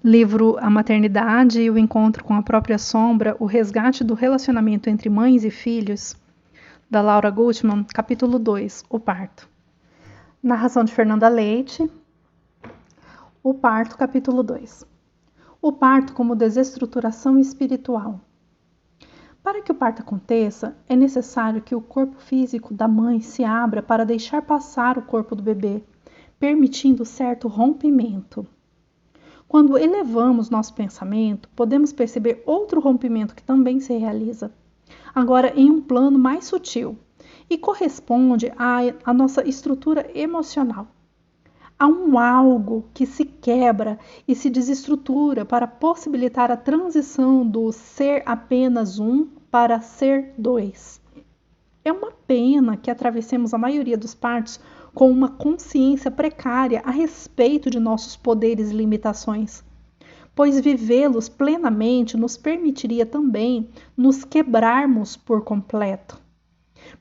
Livro A Maternidade e o Encontro com a Própria Sombra, o resgate do relacionamento entre mães e filhos, da Laura Gutman, capítulo 2, o parto. Narração de Fernanda Leite, o parto, capítulo 2. O parto como desestruturação espiritual. Para que o parto aconteça, é necessário que o corpo físico da mãe se abra para deixar passar o corpo do bebê, permitindo certo rompimento. Quando elevamos nosso pensamento, podemos perceber outro rompimento que também se realiza, agora em um plano mais sutil, e corresponde à nossa estrutura emocional. Há um algo que se quebra e se desestrutura para possibilitar a transição do ser apenas um para ser dois. É uma pena que atravessemos a maioria dos partos com uma consciência precária a respeito de nossos poderes e limitações, pois vivê-los plenamente nos permitiria também nos quebrarmos por completo.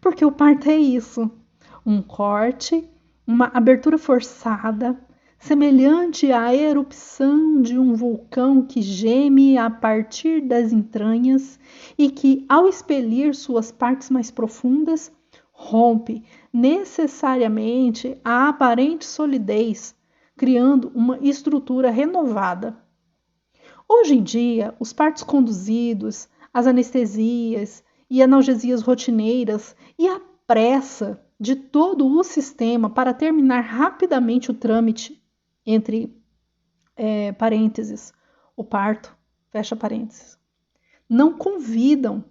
Porque o parto é isso, um corte, uma abertura forçada, semelhante à erupção de um vulcão que geme a partir das entranhas e que, ao expelir suas partes mais profundas, rompe necessariamente a aparente solidez, criando uma estrutura renovada. Hoje em dia, os partos conduzidos, as anestesias e analgesias rotineiras e a pressa de todo o sistema para terminar rapidamente o trâmite, entre parênteses, o parto, fecha parênteses, não convidam,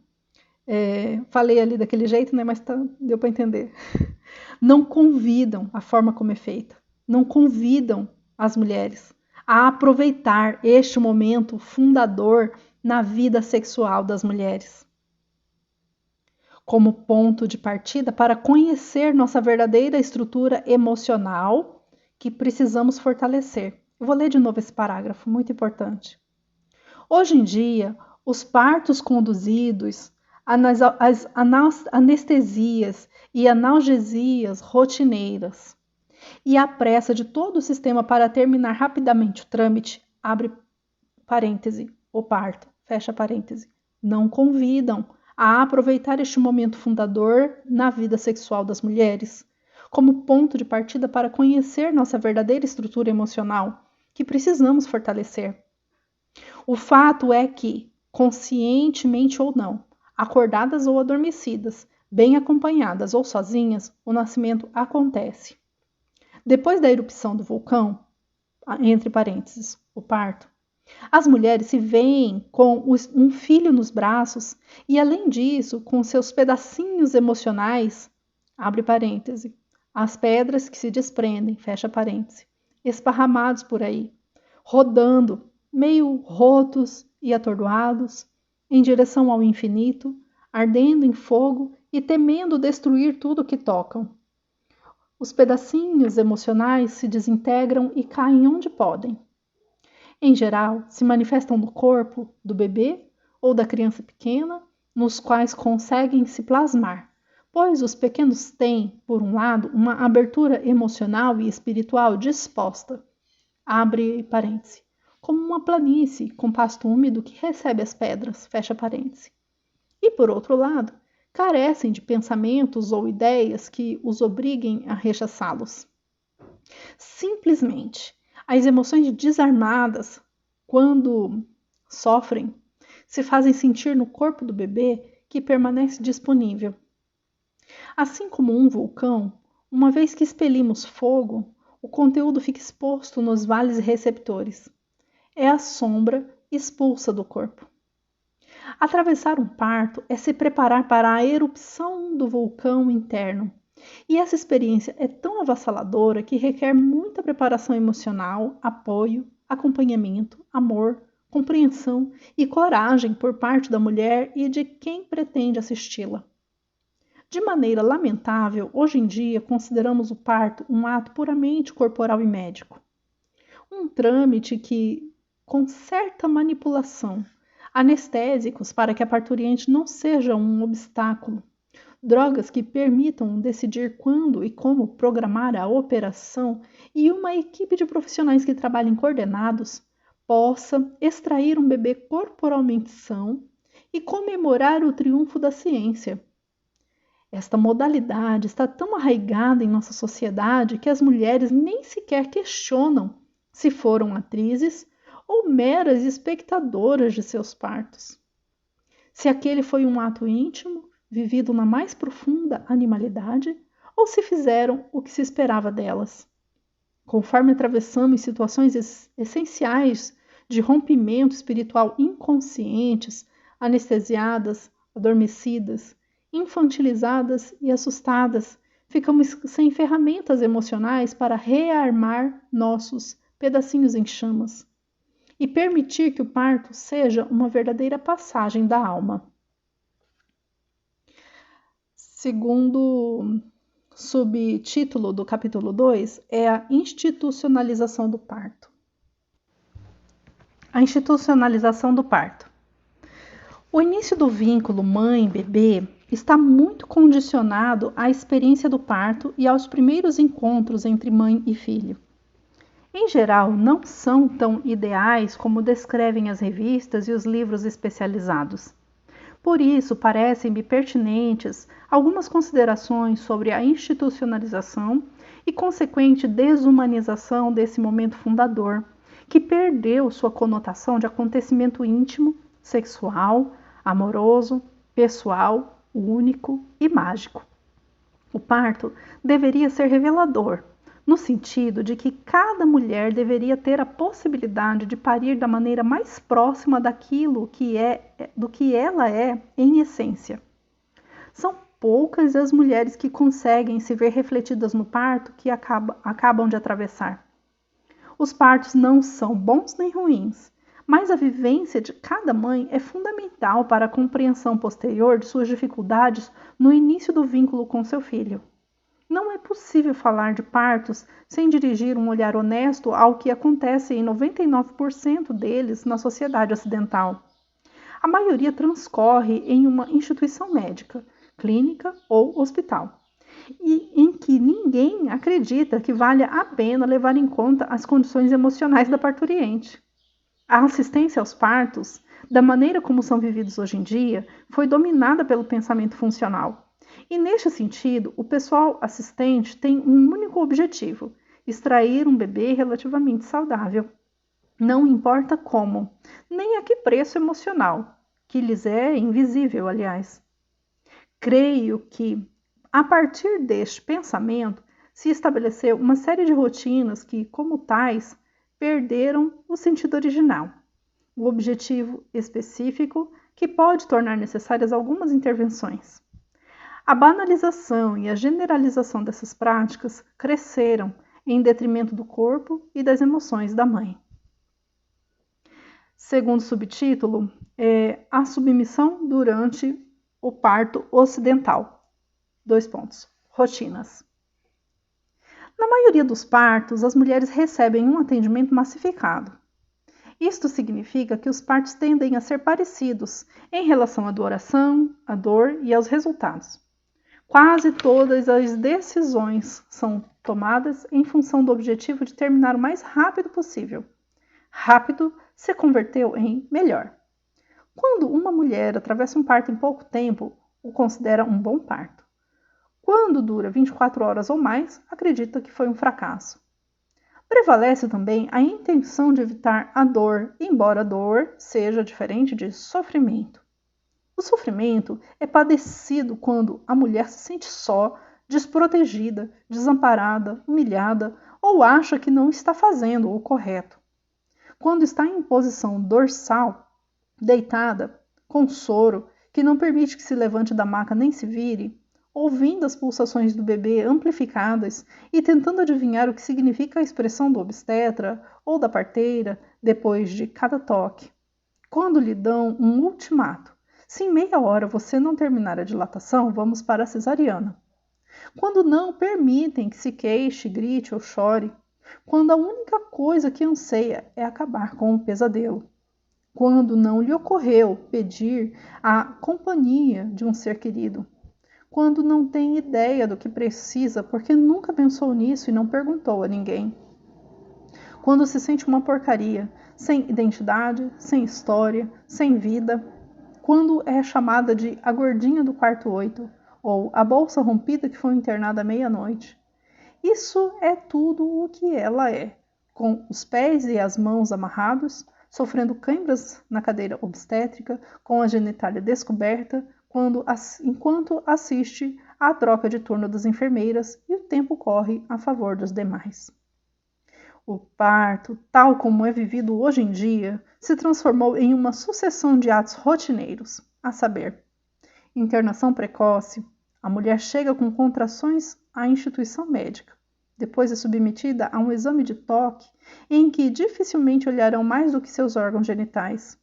falei ali daquele jeito, né, mas deu para entender, não convidam a forma como é feita, não convidam as mulheres a aproveitar este momento fundador na vida sexual das mulheres, como ponto de partida para conhecer nossa verdadeira estrutura emocional que precisamos fortalecer. Eu vou ler de novo esse parágrafo, muito importante. Hoje em dia, os partos conduzidos, as anestesias e analgesias rotineiras e a pressa de todo o sistema para terminar rapidamente o trâmite, abre parêntese, o parto, fecha parêntese, não convidam a aproveitar este momento fundador na vida sexual das mulheres, como ponto de partida para conhecer nossa verdadeira estrutura emocional, que precisamos fortalecer. O fato é que, conscientemente ou não, acordadas ou adormecidas, bem acompanhadas ou sozinhas, o nascimento acontece. Depois da erupção do vulcão, entre parênteses, o parto, as mulheres se veem com um filho nos braços e, além disso, com seus pedacinhos emocionais, abre parêntese, as pedras que se desprendem, fecha parêntese, esparramados por aí, rodando, meio rotos e atordoados, em direção ao infinito, ardendo em fogo e temendo destruir tudo que tocam. Os pedacinhos emocionais se desintegram e caem onde podem. Em geral, se manifestam no corpo do bebê ou da criança pequena, nos quais conseguem se plasmar, pois os pequenos têm, por um lado, uma abertura emocional e espiritual disposta, abre parêntese, como uma planície com pasto úmido que recebe as pedras, fecha parêntese. E, por outro lado, carecem de pensamentos ou ideias que os obriguem a rechaçá-los. Simplesmente, as emoções desarmadas, quando sofrem, se fazem sentir no corpo do bebê que permanece disponível. Assim como um vulcão, uma vez que expelimos fogo, o conteúdo fica exposto nos vales receptores. É a sombra expulsa do corpo. Atravessar um parto é se preparar para a erupção do vulcão interno. E essa experiência é tão avassaladora que requer muita preparação emocional, apoio, acompanhamento, amor, compreensão e coragem por parte da mulher e de quem pretende assisti-la. De maneira lamentável, hoje em dia consideramos o parto um ato puramente corporal e médico. Um trâmite que, com certa manipulação, anestésicos para que a parturiente não seja um obstáculo, drogas que permitam decidir quando e como programar a operação e uma equipe de profissionais que trabalhem coordenados possa extrair um bebê corporalmente são e comemorar o triunfo da ciência. Esta modalidade está tão arraigada em nossa sociedade que as mulheres nem sequer questionam se foram atrizes ou meras espectadoras de seus partos. Se aquele foi um ato íntimo, vivido na mais profunda animalidade, ou se fizeram o que se esperava delas. Conforme atravessamos situações essenciais de rompimento espiritual inconscientes, anestesiadas, adormecidas, infantilizadas e assustadas, ficamos sem ferramentas emocionais para rearmar nossos pedacinhos em chamas e permitir que o parto seja uma verdadeira passagem da alma. Segundo subtítulo do capítulo 2 é a institucionalização do parto. A institucionalização do parto. O início do vínculo mãe-bebê está muito condicionado à experiência do parto e aos primeiros encontros entre mãe e filho. Em geral, não são tão ideais como descrevem as revistas e os livros especializados. Por isso, parecem-me pertinentes algumas considerações sobre a institucionalização e consequente desumanização desse momento fundador, que perdeu sua conotação de acontecimento íntimo, sexual, amoroso, pessoal, único e mágico. O parto deveria ser revelador, no sentido de que cada mulher deveria ter a possibilidade de parir da maneira mais próxima do que ela é em essência. São poucas as mulheres que conseguem se ver refletidas no parto que acabam de atravessar. Os partos não são bons nem ruins, mas a vivência de cada mãe é fundamental para a compreensão posterior de suas dificuldades no início do vínculo com seu filho. Não é possível falar de partos sem dirigir um olhar honesto ao que acontece em 99% deles na sociedade ocidental. A maioria transcorre em uma instituição médica, clínica ou hospital, e em que ninguém acredita que valha a pena levar em conta as condições emocionais da parturiente. A assistência aos partos, da maneira como são vividos hoje em dia, foi dominada pelo pensamento funcional. E, neste sentido, o pessoal assistente tem um único objetivo: extrair um bebê relativamente saudável. Não importa como, nem a que preço emocional, que lhes é invisível, aliás. Creio que, a partir deste pensamento, se estabeleceu uma série de rotinas que, como tais, perderam o sentido original, o objetivo específico que pode tornar necessárias algumas intervenções. A banalização e a generalização dessas práticas cresceram em detrimento do corpo e das emoções da mãe. Segundo subtítulo, é a submissão durante o parto ocidental. 2 pontos. Rotinas. Na maioria dos partos, as mulheres recebem um atendimento massificado. Isto significa que os partos tendem a ser parecidos em relação à duração, à dor e aos resultados. Quase todas as decisões são tomadas em função do objetivo de terminar o mais rápido possível. Rápido se converteu em melhor. Quando uma mulher atravessa um parto em pouco tempo, o considera um bom parto. Quando dura 24 horas ou mais, acredita que foi um fracasso. Prevalece também a intenção de evitar a dor, embora a dor seja diferente de sofrimento. O sofrimento é padecido quando a mulher se sente só, desprotegida, desamparada, humilhada ou acha que não está fazendo o correto. Quando está em posição dorsal, deitada, com soro, que não permite que se levante da maca nem se vire, ouvindo as pulsações do bebê amplificadas e tentando adivinhar o que significa a expressão do obstetra ou da parteira depois de cada toque. Quando lhe dão um ultimato: se em meia hora você não terminar a dilatação, vamos para a cesariana. Quando não permitem que se queixe, grite ou chore. Quando a única coisa que anseia é acabar com o pesadelo. Quando não lhe ocorreu pedir a companhia de um ser querido. Quando não tem ideia do que precisa porque nunca pensou nisso e não perguntou a ninguém. Quando se sente uma porcaria, sem identidade, sem história, sem vida, quando é chamada de a gordinha do quarto 8 ou a bolsa rompida que foi internada à meia-noite. Isso é tudo o que ela é, com os pés e as mãos amarrados, sofrendo câimbras na cadeira obstétrica, com a genitália descoberta, enquanto assiste à troca de turno das enfermeiras e o tempo corre a favor dos demais. O parto, tal como é vivido hoje em dia, se transformou em uma sucessão de atos rotineiros, a saber, internação precoce, a mulher chega com contrações à instituição médica. Depois é submetida a um exame de toque em que dificilmente olharão mais do que seus órgãos genitais.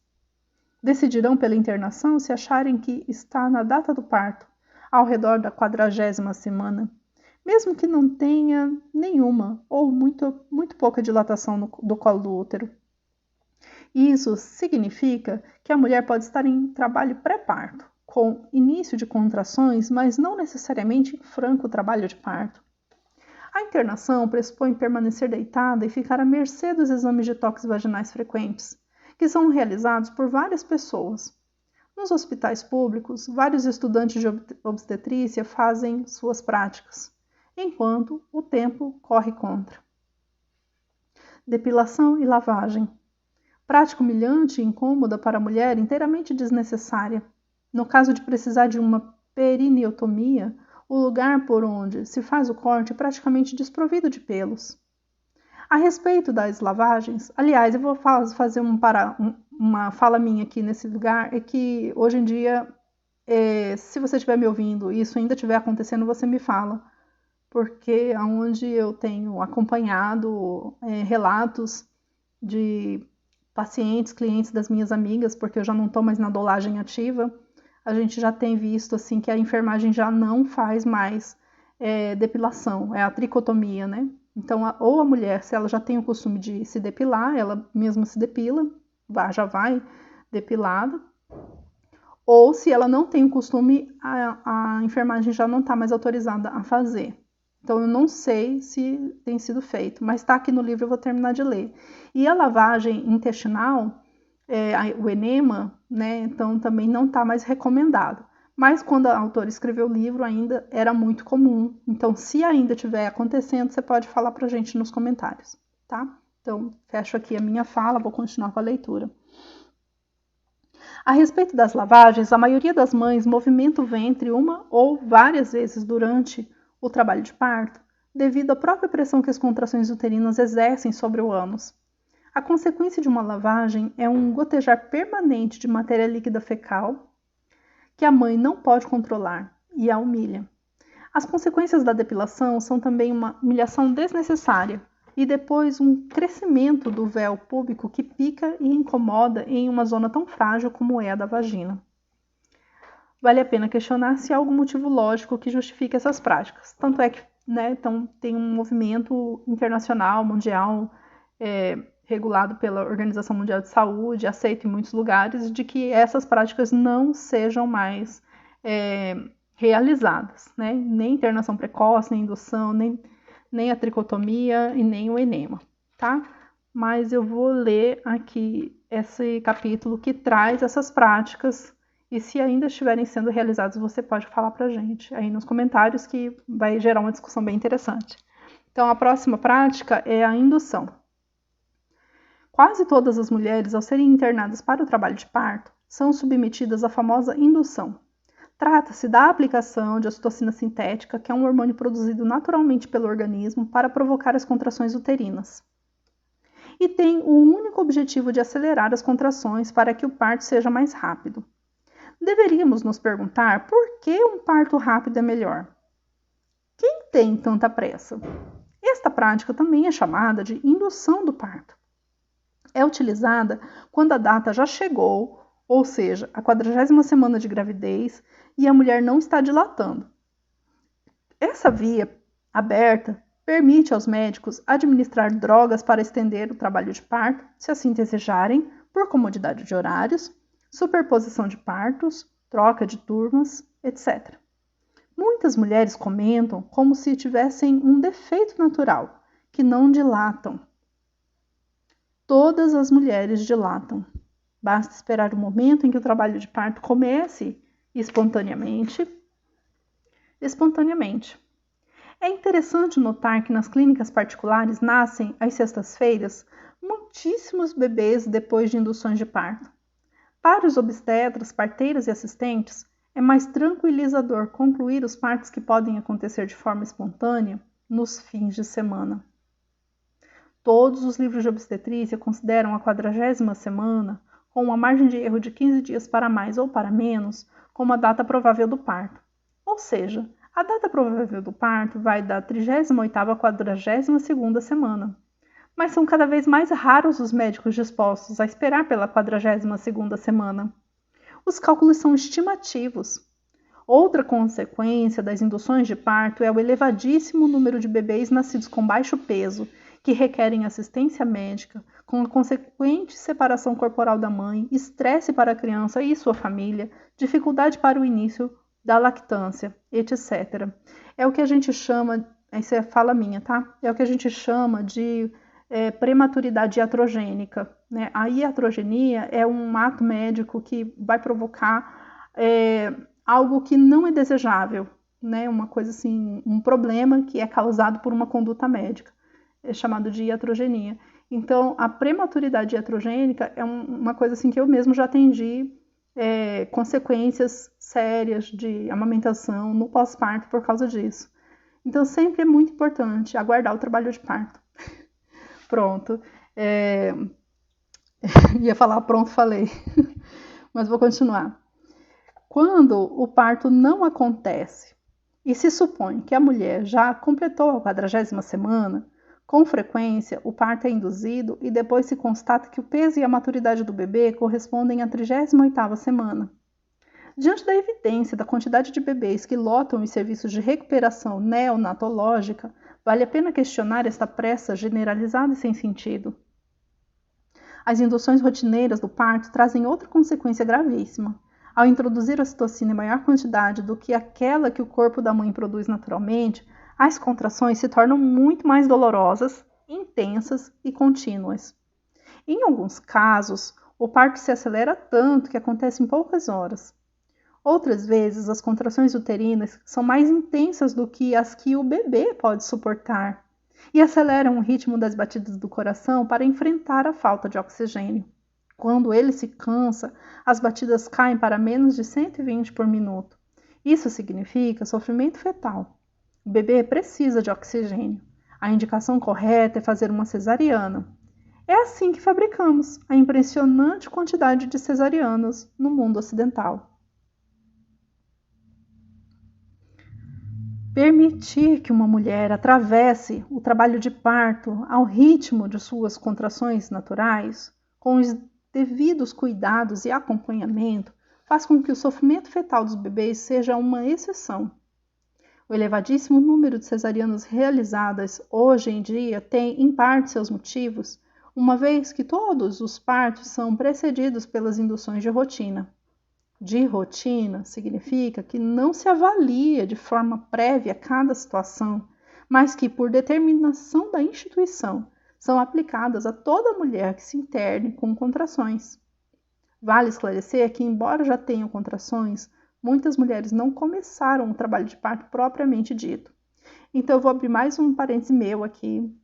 Decidirão pela internação se acharem que está na data do parto, ao redor da 40ª semana, mesmo que não tenha nenhuma ou muito pouca dilatação do colo do útero. Isso significa que a mulher pode estar em trabalho pré-parto, com início de contrações, mas não necessariamente em franco trabalho de parto. A internação pressupõe permanecer deitada e ficar à mercê dos exames de toques vaginais frequentes, que são realizados por várias pessoas. Nos hospitais públicos, vários estudantes de obstetrícia fazem suas práticas, enquanto o tempo corre contra. Depilação e lavagem. Prática humilhante e incômoda para a mulher, inteiramente desnecessária. No caso de precisar de uma perineotomia, o lugar por onde se faz o corte é praticamente desprovido de pelos. A respeito das lavagens, aliás, eu vou fazer uma fala minha aqui nesse lugar, é que hoje em dia, se você estiver me ouvindo e isso ainda estiver acontecendo, você me fala, porque onde eu tenho acompanhado relatos de pacientes, clientes das minhas amigas, porque eu já não estou mais na dolagem ativa, a gente já tem visto assim que a enfermagem já não faz mais depilação, é a tricotomia, né? Então, ou a mulher, se ela já tem o costume de se depilar, ela mesma se depila, já vai depilada, ou se ela não tem o costume, a enfermagem já não está mais autorizada a fazer. Então, eu não sei se tem sido feito, mas está aqui no livro, eu vou terminar de ler. E a lavagem intestinal, o enema, né, então também não está mais recomendado. Mas quando a autora escreveu o livro, ainda era muito comum. Então, se ainda estiver acontecendo, você pode falar para a gente nos comentários, tá? Então, fecho aqui a minha fala, vou continuar com a leitura. A respeito das lavagens, a maioria das mães movimenta o ventre uma ou várias vezes durante o trabalho de parto, devido à própria pressão que as contrações uterinas exercem sobre o ânus. A consequência de uma lavagem é um gotejar permanente de matéria líquida fecal que a mãe não pode controlar e a humilha. As consequências da depilação são também uma humilhação desnecessária e depois um crescimento do véu púbico que pica e incomoda em uma zona tão frágil como é a da vagina. Vale a pena questionar se há algum motivo lógico que justifique essas práticas. Tanto é que então, tem um movimento internacional, mundial, regulado pela Organização Mundial de Saúde, aceito em muitos lugares, de que essas práticas não sejam mais realizadas, né? Nem internação precoce, nem indução, nem a tricotomia e nem o enema, tá? Mas eu vou ler aqui esse capítulo que traz essas práticas e se ainda estiverem sendo realizadas, você pode falar pra gente aí nos comentários que vai gerar uma discussão bem interessante. Então, a próxima prática é a indução. Quase todas as mulheres, ao serem internadas para o trabalho de parto, são submetidas à famosa indução. Trata-se da aplicação de ocitocina sintética, que é um hormônio produzido naturalmente pelo organismo para provocar as contrações uterinas. E tem o único objetivo de acelerar as contrações para que o parto seja mais rápido. Deveríamos nos perguntar por que um parto rápido é melhor. Quem tem tanta pressa? Esta prática também é chamada de indução do parto. É utilizada quando a data já chegou, ou seja, a 40ª semana de gravidez, e a mulher não está dilatando. Essa via aberta permite aos médicos administrar drogas para estender o trabalho de parto, se assim desejarem, por comodidade de horários, superposição de partos, troca de turmas, etc. Muitas mulheres comentam como se tivessem um defeito natural, que não dilatam. Todas as mulheres dilatam. Basta esperar o momento em que o trabalho de parto comece espontaneamente. É interessante notar que nas clínicas particulares nascem, às sextas-feiras, muitíssimos bebês depois de induções de parto. Para os obstetras, parteiras e assistentes, é mais tranquilizador concluir os partos que podem acontecer de forma espontânea nos fins de semana. Todos os livros de obstetrícia consideram a 40ª semana, com uma margem de erro de 15 dias para mais ou para menos, como a data provável do parto. Ou seja, a data provável do parto vai da 38ª à 42ª semana. Mas são cada vez mais raros os médicos dispostos a esperar pela 42ª semana. Os cálculos são estimativos. Outra consequência das induções de parto é o elevadíssimo número de bebês nascidos com baixo peso, que requerem assistência médica, com a consequente separação corporal da mãe, estresse para a criança e sua família, dificuldade para o início da lactância, etc. É o que a gente chama, essa é fala minha, tá? É o que a gente chama de prematuridade iatrogênica, né? A iatrogenia é um ato médico que vai provocar algo que não é desejável, né? Uma coisa assim, um problema que é causado por uma conduta médica, é chamado de iatrogenia. Então, a prematuridade iatrogênica é uma coisa assim que eu mesmo já atendi consequências sérias de amamentação no pós-parto por causa disso. Então, sempre é muito importante aguardar o trabalho de parto. Pronto. Ia falar pronto, falei. Mas vou continuar. Quando o parto não acontece e se supõe que a mulher já completou a 40ª semana, com frequência o parto é induzido e depois se constata que o peso e a maturidade do bebê correspondem à 38ª semana. Diante da evidência da quantidade de bebês que lotam os serviços de recuperação neonatológica, vale a pena questionar esta pressa generalizada e sem sentido. As induções rotineiras do parto trazem outra consequência gravíssima. Ao introduzir a ocitocina em maior quantidade do que aquela que o corpo da mãe produz naturalmente, as contrações se tornam muito mais dolorosas, intensas e contínuas. Em alguns casos, o parto se acelera tanto que acontece em poucas horas. Outras vezes, as contrações uterinas são mais intensas do que as que o bebê pode suportar e aceleram o ritmo das batidas do coração para enfrentar a falta de oxigênio. Quando ele se cansa, as batidas caem para menos de 120 por minuto. Isso significa sofrimento fetal. O bebê precisa de oxigênio. A indicação correta é fazer uma cesariana. É assim que fabricamos a impressionante quantidade de cesarianas no mundo ocidental. Permitir que uma mulher atravesse o trabalho de parto ao ritmo de suas contrações naturais, com os devidos cuidados e acompanhamento, faz com que o sofrimento fetal dos bebês seja uma exceção. O elevadíssimo número de cesarianas realizadas hoje em dia tem, em parte, seus motivos, uma vez que todos os partos são precedidos pelas induções de rotina. De rotina significa que não se avalia de forma prévia cada situação, mas que, por determinação da instituição, são aplicadas a toda mulher que se interne com contrações. Vale esclarecer que, embora já tenham contrações, muitas mulheres não começaram o trabalho de parto propriamente dito. Então, eu vou abrir mais um parêntese meu aqui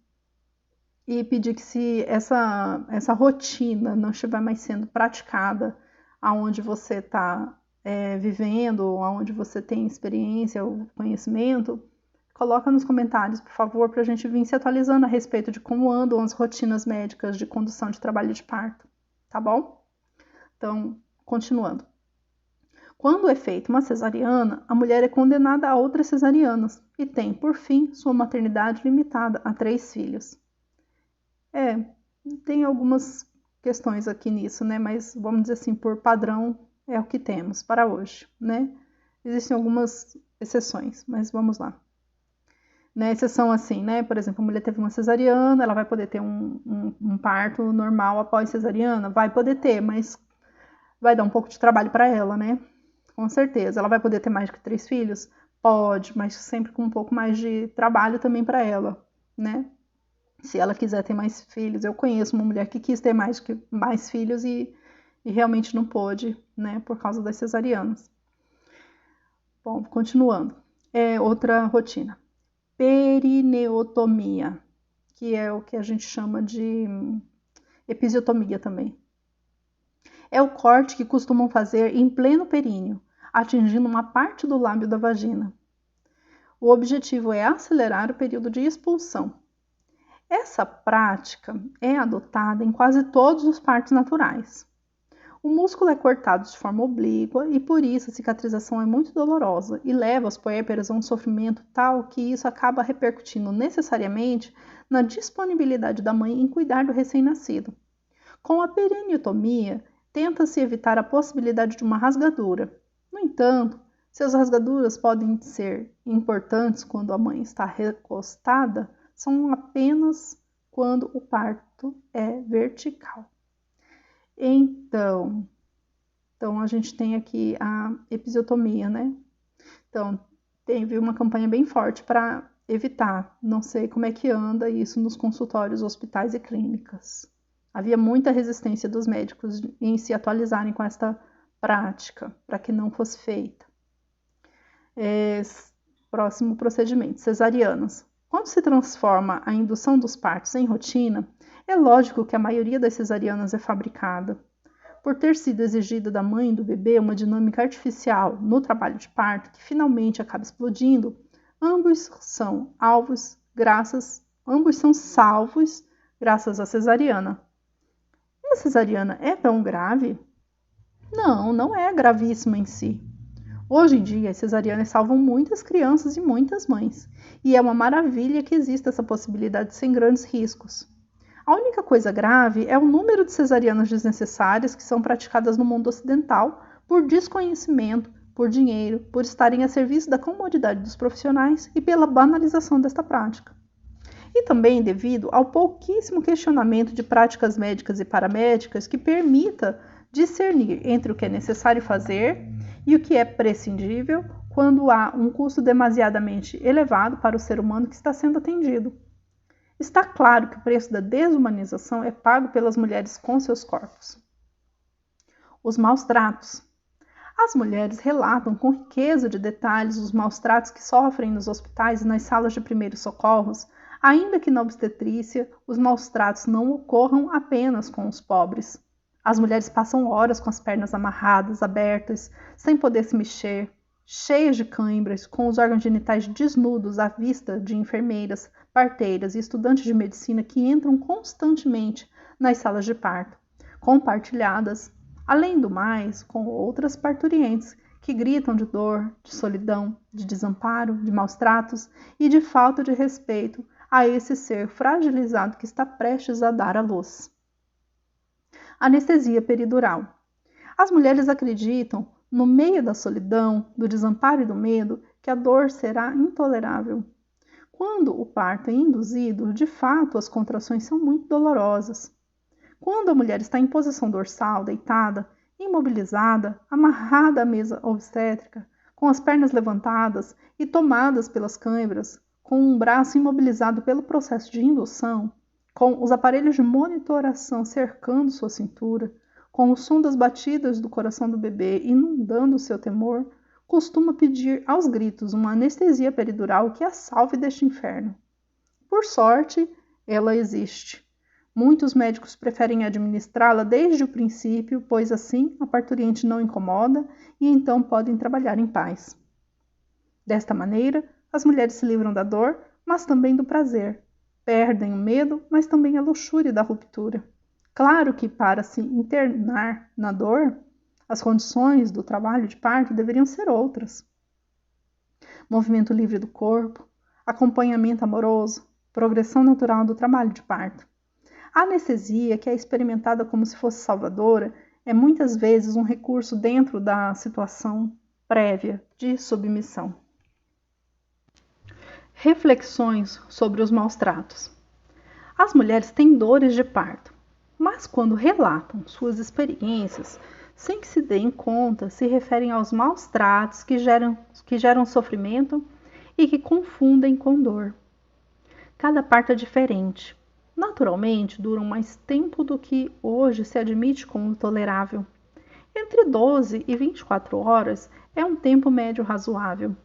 e pedir que, se essa rotina não estiver mais sendo praticada aonde você está vivendo, aonde você tem experiência ou conhecimento, coloca nos comentários, por favor, para a gente vir se atualizando a respeito de como andam as rotinas médicas de condução de trabalho de parto, tá bom? Então, continuando. Quando é feita uma cesariana, a mulher é condenada a outras cesarianas e tem, por fim, sua maternidade limitada a 3 filhos. Tem algumas questões aqui nisso, né? Mas vamos dizer assim, por padrão é o que temos para hoje, né? Existem algumas exceções, mas vamos lá. Né, exceção assim, né? Por exemplo, a mulher teve uma cesariana, ela vai poder ter um parto normal após cesariana? Vai poder ter, mas vai dar um pouco de trabalho para ela, né? Com certeza. Ela vai poder ter mais de 3 filhos? Pode, mas sempre com um pouco mais de trabalho também para ela, né? se ela quiser ter mais filhos. Eu conheço uma mulher que quis ter mais filhos e realmente não pôde, né, por causa das cesarianas. Bom, continuando. Outra rotina. Perineotomia, que é o que a gente chama de episiotomia também. É o corte que costumam fazer em pleno períneo, atingindo uma parte do lábio da vagina. O objetivo é acelerar o período de expulsão. Essa prática é adotada em quase todos os partos naturais. O músculo é cortado de forma oblíqua e por isso a cicatrização é muito dolorosa e leva os puérperas a um sofrimento tal que isso acaba repercutindo necessariamente na disponibilidade da mãe em cuidar do recém-nascido. Com a perineotomia, tenta-se evitar a possibilidade de uma rasgadura. No entanto, se as rasgaduras podem ser importantes quando a mãe está recostada, são apenas quando o parto é vertical. Então a gente tem aqui a episiotomia, né? Então, teve uma campanha bem forte para evitar. Não sei como é que anda isso nos consultórios, hospitais e clínicas. Havia muita resistência dos médicos em se atualizarem com esta prática, para que não fosse feita. Próximo procedimento, cesarianas. Quando se transforma a indução dos partos em rotina, é lógico que a maioria das cesarianas é fabricada. Por ter sido exigida da mãe e do bebê uma dinâmica artificial no trabalho de parto que finalmente acaba explodindo, ambos são salvos graças à cesariana. E a cesariana é tão grave? Não, não é gravíssima em si. Hoje em dia, as cesarianas salvam muitas crianças e muitas mães, e é uma maravilha que exista essa possibilidade sem grandes riscos. A única coisa grave é o número de cesarianas desnecessárias que são praticadas no mundo ocidental por desconhecimento, por dinheiro, por estarem a serviço da comodidade dos profissionais e pela banalização desta prática. E também devido ao pouquíssimo questionamento de práticas médicas e paramédicas que permita discernir entre o que é necessário fazer e o que é prescindível quando há um custo demasiadamente elevado para o ser humano que está sendo atendido. Está claro que o preço da desumanização é pago pelas mulheres com seus corpos. Os maus tratos. As mulheres relatam com riqueza de detalhes os maus tratos que sofrem nos hospitais e nas salas de primeiros socorros, ainda que na obstetrícia os maus tratos não ocorram apenas com os pobres. As mulheres passam horas com as pernas amarradas, abertas, sem poder se mexer, cheias de cãibras, com os órgãos genitais desnudos à vista de enfermeiras, parteiras e estudantes de medicina que entram constantemente nas salas de parto, compartilhadas, além do mais, com outras parturientes que gritam de dor, de solidão, de desamparo, de maus tratos e de falta de respeito a esse ser fragilizado que está prestes a dar à luz. Anestesia peridural. As mulheres acreditam, no meio da solidão, do desamparo e do medo, que a dor será intolerável. Quando o parto é induzido, de fato as contrações são muito dolorosas. Quando a mulher está em posição dorsal, deitada, imobilizada, amarrada à mesa obstétrica, com as pernas levantadas e tomadas pelas cãibras, com um braço imobilizado pelo processo de indução, com os aparelhos de monitoração cercando sua cintura, com o som das batidas do coração do bebê inundando seu temor, costuma pedir aos gritos uma anestesia peridural que a salve deste inferno. Por sorte, ela existe. Muitos médicos preferem administrá-la desde o princípio, pois assim a parturiente não incomoda e então podem trabalhar em paz. Desta maneira, as mulheres se livram da dor, mas também do prazer. Perdem o medo, mas também a luxúria da ruptura. Claro que para se internar na dor, as condições do trabalho de parto deveriam ser outras. Movimento livre do corpo, acompanhamento amoroso, progressão natural do trabalho de parto. A anestesia, que é experimentada como se fosse salvadora, é muitas vezes um recurso dentro da situação prévia de submissão. Reflexões sobre os maus tratos. As mulheres têm dores de parto, mas quando relatam suas experiências, sem que se deem conta, se referem aos maus tratos que geram sofrimento e que confundem com dor. Cada parto é diferente. naturalmente duram mais tempo do que hoje se admite como tolerável. Entre 12 e 24 horas é um tempo médio razoável.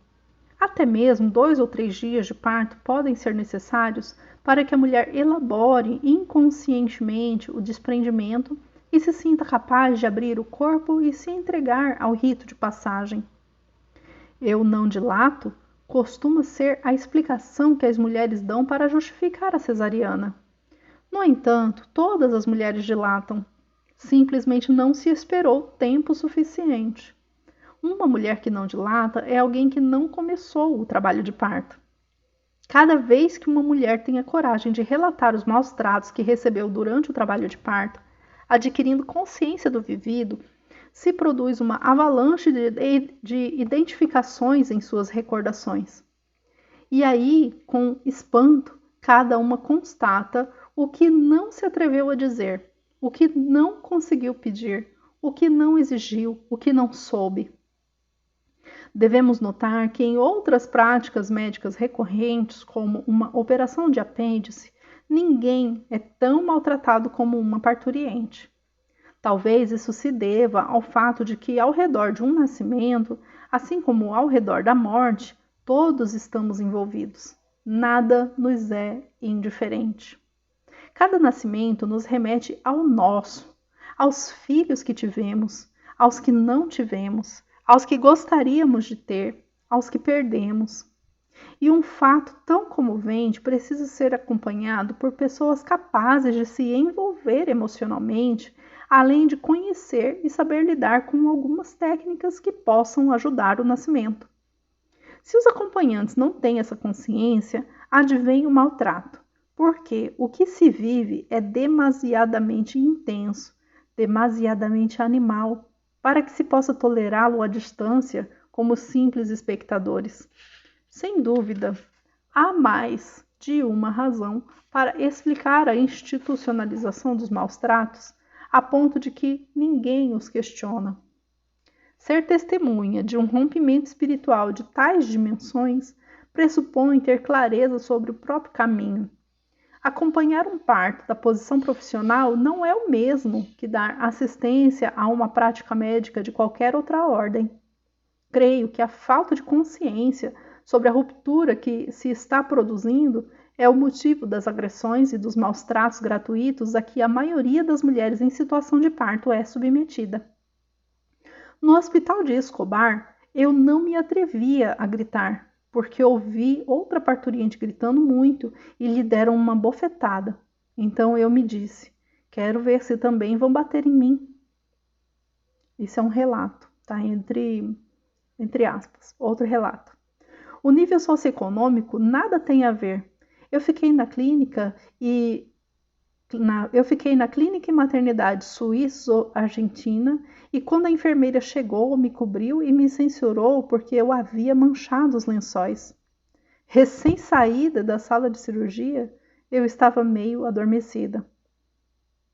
Até mesmo 2 ou 3 dias de parto podem ser necessários para que a mulher elabore inconscientemente o desprendimento e se sinta capaz de abrir o corpo e se entregar ao rito de passagem. Eu não dilato costuma ser a explicação que as mulheres dão para justificar a cesariana. No entanto, todas as mulheres dilatam. Simplesmente não se esperou tempo suficiente. Uma mulher que não dilata é alguém que não começou o trabalho de parto. Cada vez que uma mulher tem a coragem de relatar os maus tratos que recebeu durante o trabalho de parto, adquirindo consciência do vivido, se produz uma avalanche de identificações em suas recordações. E aí, com espanto, cada uma constata o que não se atreveu a dizer, o que não conseguiu pedir, o que não exigiu, o que não soube. Devemos notar que em outras práticas médicas recorrentes, como uma operação de apêndice, ninguém é tão maltratado como uma parturiente. Talvez isso se deva ao fato de que, ao redor de um nascimento, assim como ao redor da morte, todos estamos envolvidos. Nada nos é indiferente. Cada nascimento nos remete ao nosso, aos filhos que tivemos, aos que não tivemos, aos que gostaríamos de ter, aos que perdemos. E um fato tão comovente precisa ser acompanhado por pessoas capazes de se envolver emocionalmente, além de conhecer e saber lidar com algumas técnicas que possam ajudar o nascimento. Se os acompanhantes não têm essa consciência, advém o maltrato, porque o que se vive é demasiadamente intenso, demasiadamente animal, para que se possa tolerá-lo à distância como simples espectadores. Sem dúvida, há mais de uma razão para explicar a institucionalização dos maus tratos, a ponto de que ninguém os questiona. Ser testemunha de um rompimento espiritual de tais dimensões pressupõe ter clareza sobre o próprio caminho. Acompanhar um parto da posição profissional não é o mesmo que dar assistência a uma prática médica de qualquer outra ordem. Creio que a falta de consciência sobre a ruptura que se está produzindo é o motivo das agressões e dos maus tratos gratuitos a que a maioria das mulheres em situação de parto é submetida. No hospital de Escobar, eu não me atrevia a gritar, porque ouvi outra parturiente gritando muito e lhe deram uma bofetada. Então eu me disse, quero ver se também vão bater em mim. Isso é um relato, tá? Entre aspas, outro relato. O nível socioeconômico nada tem a ver. Eu fiquei na clínica e maternidade suíço-argentina e quando a enfermeira chegou, me cobriu e me censurou porque eu havia manchado os lençóis. Recém-saída da sala de cirurgia, eu estava meio adormecida.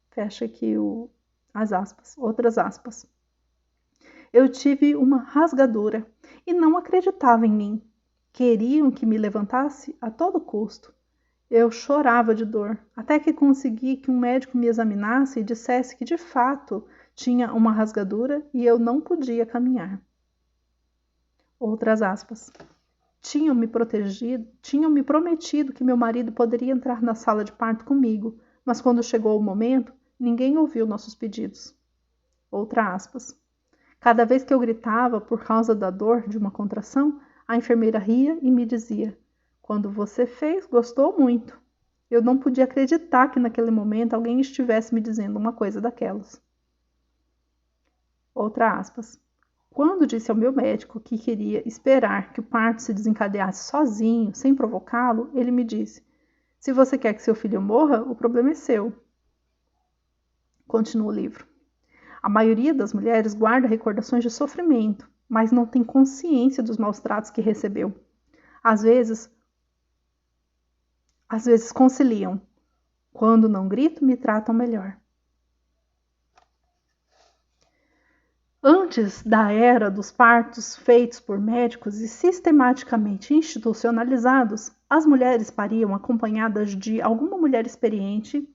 Fecha aqui as aspas, outras aspas. Eu tive uma rasgadura e não acreditava em mim. Queriam que me levantasse a todo custo. Eu chorava de dor, até que consegui que um médico me examinasse e dissesse que de fato tinha uma rasgadura e eu não podia caminhar. Outras aspas. Tinham me prometido que meu marido poderia entrar na sala de parto comigo, mas quando chegou o momento, ninguém ouviu nossos pedidos. Outra aspas. Cada vez que eu gritava por causa da dor de uma contração, a enfermeira ria e me dizia: quando você fez, gostou muito. Eu não podia acreditar que naquele momento alguém estivesse me dizendo uma coisa daquelas. Outra aspas. Quando disse ao meu médico que queria esperar que o parto se desencadeasse sozinho, sem provocá-lo, ele me disse: se você quer que seu filho morra, o problema é seu. Continua o livro. A maioria das mulheres guarda recordações de sofrimento, mas não tem consciência dos maus tratos que recebeu. Às vezes conciliam. Quando não grito, me tratam melhor. Antes da era dos partos feitos por médicos e sistematicamente institucionalizados, As mulheres pariam acompanhadas de alguma mulher experiente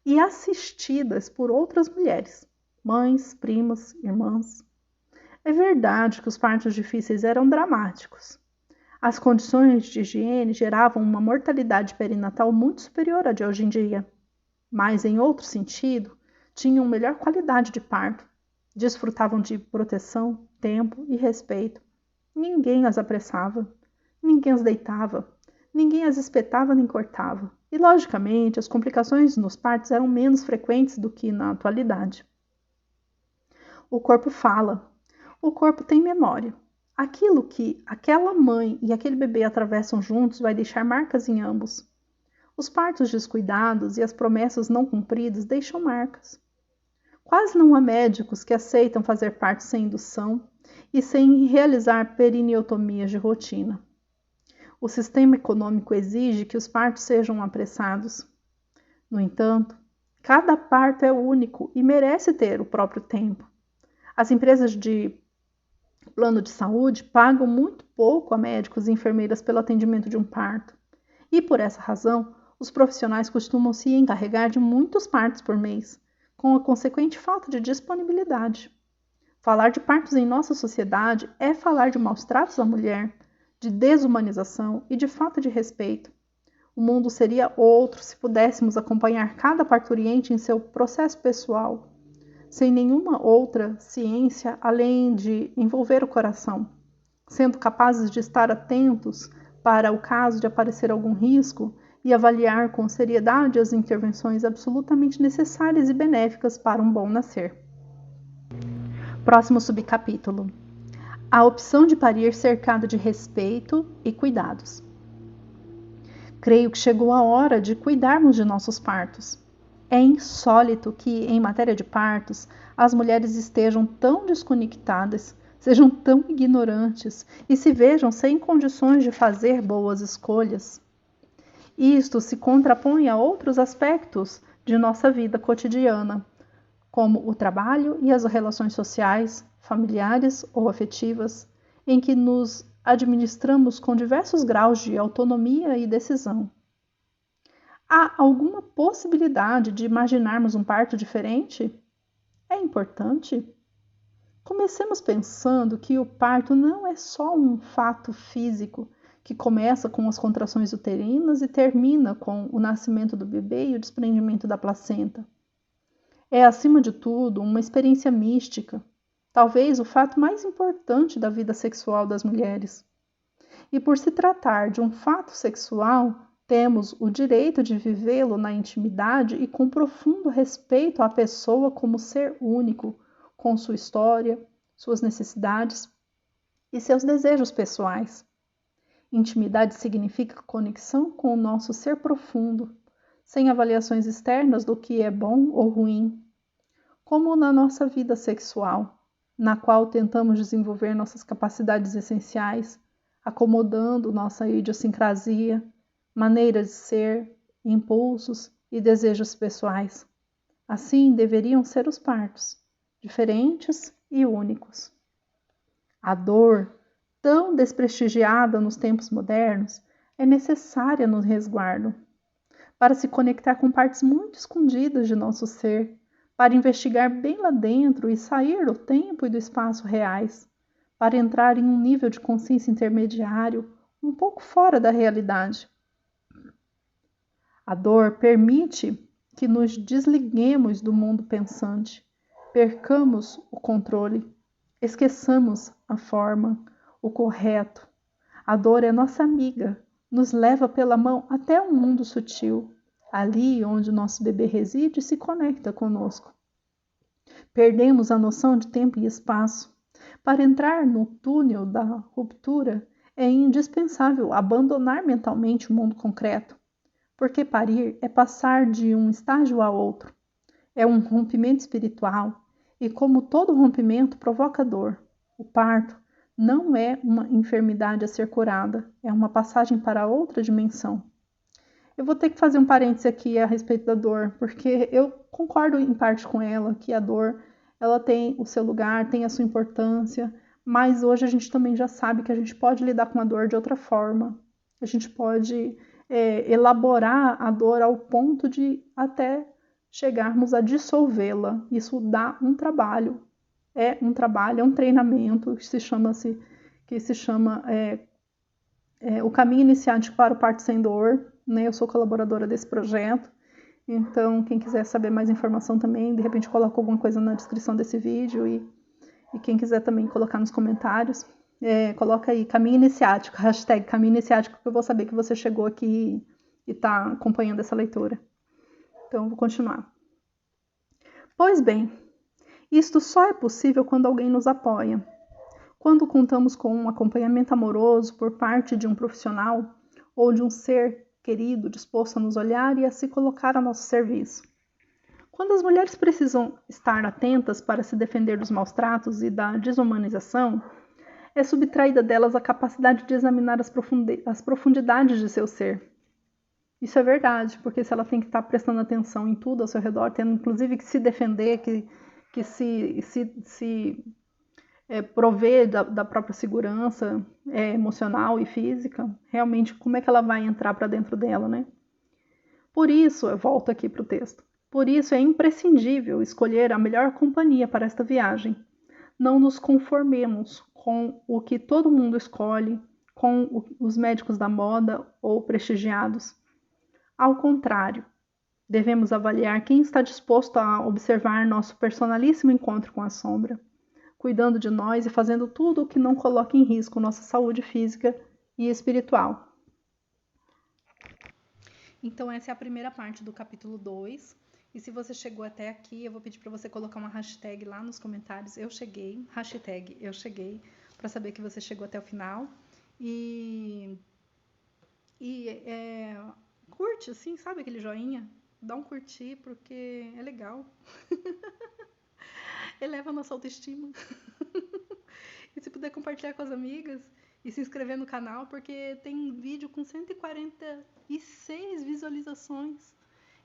e assistidas por outras mulheres, mães, primas, irmãs. É verdade que os partos difíceis eram dramáticos. As condições de higiene geravam uma mortalidade perinatal muito superior à de hoje em dia, mas, em outro sentido, tinham melhor qualidade de parto, desfrutavam de proteção, tempo e respeito. Ninguém as apressava, ninguém as deitava, ninguém as espetava nem cortava. E, logicamente, as complicações nos partos eram menos frequentes do que na atualidade. O corpo fala, o corpo tem memória. Aquilo que aquela mãe e aquele bebê atravessam juntos vai deixar marcas em ambos. Os partos descuidados e as promessas não cumpridas deixam marcas. Quase não há médicos que aceitam fazer partos sem indução e sem realizar perineotomias de rotina. O sistema econômico exige que os partos sejam apressados. No entanto, cada parto é único e merece ter o próprio tempo. As empresas de plano de saúde pagam muito pouco a médicos e enfermeiras pelo atendimento de um parto. E, por essa razão, os profissionais costumam se encarregar de muitos partos por mês, com a consequente falta de disponibilidade. Falar de partos em nossa sociedade é falar de maus tratos à mulher, de desumanização e de falta de respeito. O mundo seria outro se pudéssemos acompanhar cada parturiente em seu processo pessoal, sem nenhuma outra ciência além de envolver o coração, sendo capazes de estar atentos para o caso de aparecer algum risco e avaliar com seriedade as intervenções absolutamente necessárias e benéficas para um bom nascer. Próximo subcapítulo. A opção de parir cercado de respeito e cuidados. Creio que chegou a hora de cuidarmos de nossos partos. É insólito que, em matéria de partos, as mulheres estejam tão desconectadas, sejam tão ignorantes e se vejam sem condições de fazer boas escolhas. Isto se contrapõe a outros aspectos de nossa vida cotidiana, como o trabalho e as relações sociais, familiares ou afetivas, em que nos administramos com diversos graus de autonomia e decisão. Há alguma possibilidade de imaginarmos um parto diferente? É importante? Comecemos pensando que o parto não é só um fato físico que começa com as contrações uterinas e termina com o nascimento do bebê e o desprendimento da placenta. É, acima de tudo, uma experiência mística, talvez o fato mais importante da vida sexual das mulheres. E por se tratar de um fato sexual, temos o direito de vivê-lo na intimidade e com profundo respeito à pessoa como ser único, com sua história, suas necessidades e seus desejos pessoais. Intimidade significa conexão com o nosso ser profundo, sem avaliações externas do que é bom ou ruim, como na nossa vida sexual, na qual tentamos desenvolver nossas capacidades essenciais, acomodando nossa idiosincrasia, maneiras de ser, impulsos e desejos pessoais. Assim deveriam ser os partos, diferentes e únicos. A dor, tão desprestigiada nos tempos modernos, é necessária no resguardo, para se conectar com partes muito escondidas de nosso ser, para investigar bem lá dentro e sair do tempo e do espaço reais, para entrar em um nível de consciência intermediário um pouco fora da realidade. A dor permite que nos desliguemos do mundo pensante, percamos o controle, esqueçamos a forma, o correto. A dor é nossa amiga, nos leva pela mão até um mundo sutil, ali onde o nosso bebê reside e se conecta conosco. Perdemos a noção de tempo e espaço. Para entrar no túnel da ruptura, é indispensável abandonar mentalmente o mundo concreto, porque parir é passar de um estágio a outro. É um rompimento espiritual e, como todo rompimento, provoca dor. O parto não é uma enfermidade a ser curada, é uma passagem para outra dimensão. Eu vou ter que fazer um parêntese aqui a respeito da dor, porque eu concordo em parte com ela, que a dor ela tem o seu lugar, tem a sua importância, mas hoje a gente também já sabe que a gente pode lidar com a dor de outra forma. A gente pode elaborar a dor ao ponto de até chegarmos a dissolvê-la. Isso dá um trabalho, é um treinamento que se chama o Caminho Iniciático para o Parto Sem Dor, né? Eu sou colaboradora desse projeto, então quem quiser saber mais informação também, de repente coloco alguma coisa na descrição desse vídeo e quem quiser também colocar nos comentários, coloca aí Caminho Iniciático, hashtag Caminho Iniciático, que eu vou saber que você chegou aqui e está acompanhando essa leitura. Então, vou continuar. Pois bem, isto só é possível quando alguém nos apoia. Quando contamos com um acompanhamento amoroso por parte de um profissional ou de um ser querido disposto a nos olhar e a se colocar a nosso serviço. Quando as mulheres precisam estar atentas para se defender dos maus tratos e da desumanização, é subtraída delas a capacidade de examinar as profundidades de seu ser. Isso é verdade, porque se ela tem que estar prestando atenção em tudo ao seu redor, tendo inclusive que se defender, que se prover da própria segurança emocional e física, realmente como é que ela vai entrar para dentro dela, né? Por isso, eu volto aqui para o texto, por isso é imprescindível escolher a melhor companhia para esta viagem. Não nos conformemos com o que todo mundo escolhe, com os médicos da moda ou prestigiados. Ao contrário, devemos avaliar quem está disposto a observar nosso personalíssimo encontro com a sombra, cuidando de nós e fazendo tudo o que não coloque em risco nossa saúde física e espiritual. Então, essa é a primeira parte do capítulo 2. E se você chegou até aqui, eu vou pedir para você colocar uma hashtag lá nos comentários. Eu cheguei, hashtag eu cheguei, para saber que você chegou até o final. E curte, assim, sabe aquele joinha? Dá um curtir, porque é legal. Eleva a nossa autoestima. E se puder compartilhar com as amigas e se inscrever no canal, porque tem vídeo com 146 visualizações.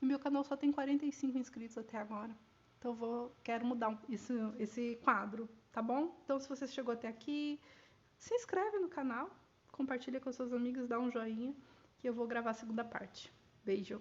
E meu canal só tem 45 inscritos até agora. Então quero mudar esse quadro, tá bom? Então se você chegou até aqui, se inscreve no canal, compartilha com seus amigos, dá um joinha, que eu vou gravar a segunda parte. Beijo!